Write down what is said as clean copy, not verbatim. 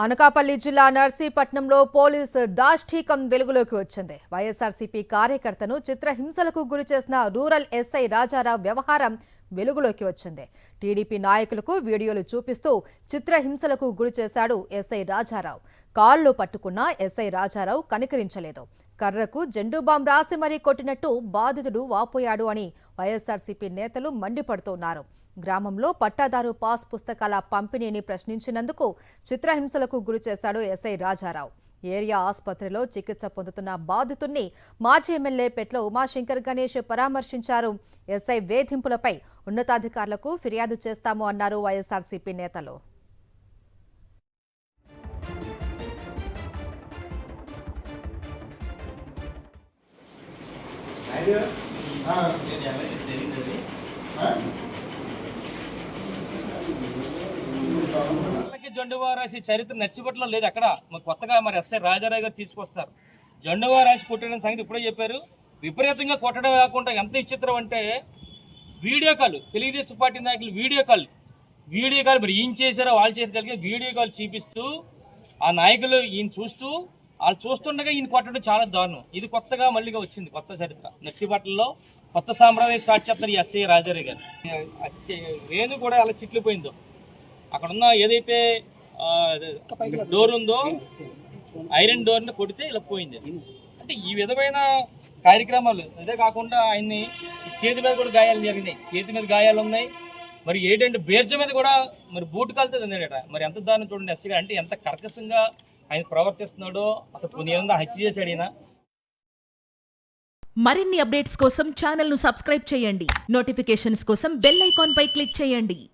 అనకాపల్లి జిల్లా నర్సీపట్నంలో పోలీసు దాష్టీకం వెలుగులోకి వచ్చింది. వైఎస్ఆర్సీపీ కార్యకర్తను చిత్రహింసలకు గురిచేసిన రూరల్ ఎస్ఐ రాజారావు వ్యవహారం వెలుగులోకి వచ్చింది. టీడీపీ నాయకులకు వీడియోలు చూపిస్తూ చిత్రహింసలకు గురిచేశాడు ఎస్ఐ రాజారావు. కాళ్ళు పట్టుకున్న ఎస్ఐ రాజారావు కనికరించలేదు. కర్రకు జెండు బాంబ్ రాసి మరీ కొట్టినట్టు బాధితుడు వాపోయాడు అని వైఎస్ఆర్సీపీ నేతలు మండిపడుతున్నారు. గ్రామంలో పట్టాదారు పాస్ పుస్తకాల పంపిణీని ప్రశ్నించినందుకు చిత్రహింసలకు గురిచేశాడు ఎస్ఐ రాజారావు. ఏరియా ఆసుపత్రిలో చికిత్స పొందుతున్న బాధితుణ్ణి మాజీ ఎమ్మెల్యే పెట్ల ఉమాశంకర్ గణేష్ పరామర్శించారు. ఎస్ఐ వేధింపులపై ఉన్నతాధికారులకు ఫిర్యాదు చేస్తాము అన్నారు వైఎస్ఆర్సీపీ నేతలు. జెండువారాసి చరిత్ర నర్సిపట్నం లేదు. అక్కడ కొత్తగా మరి ఎస్ఐ రాజారావు గారు తీసుకొస్తారు. జెండువారాసి కొట్టడం సంగతి ఇప్పుడే చెప్పారు. విపరీతంగా కొట్టడం కాకుండా ఎంత విచిత్రం అంటే వీడియో కాల్, తెలుగుదేశం పార్టీ నాయకులు వీడియో కాల్ మరి ఏం చేశారో వాళ్ళు చేతి కలిగి వీడియో కాల్ చూపిస్తూ ఆ నాయకులు ఈయన చూస్తూ వాళ్ళు చూస్తుండగా ఈయన కొట్టడం చాలా దారుణం. ఇది కొత్తగా మళ్ళీగా వచ్చింది, కొత్త చరిత్ర. నర్సీపట్నంలో కొత్త సాంప్రదాయం స్టార్ట్ చేస్తారు ఈ ఎస్ఐ రాజారావు గారు. రేణు కూడా అలా చిట్లిపోయిందో, అక్కడ ఉన్న ఏదైతే డోర్ ఉందో ఐరన్ డోర్ని కొడితే ఇలా పోయింది. అంటే ఈ విధమైన కార్యక్రమాలు. అదే కాకుండా ఆయన్ని చేతి మీద కూడా గాయాలు జరిగినాయి, చేతి మీద గాయాలు ఉన్నాయి. మరి ఏంటంటే బేర్జ మీద కూడా మరి బూటు కాలుతుంది అన్నాడట. మరి ఎంత దాన్ని చూడండి ఎస్సీగా, అంటే ఎంత కర్కశంగా ఆయన ప్రవర్తిస్తున్నాడో. అసలు పునీయంగా హత్య చేశాడు ఈయన. మరిన్ని అప్డేట్స్ కోసం ఛానల్ ను సబ్స్క్రైబ్ చేయండి. నోటిఫికేషన్స్ కోసం బెల్ ఐకాన్ పై క్లిక్ చేయండి.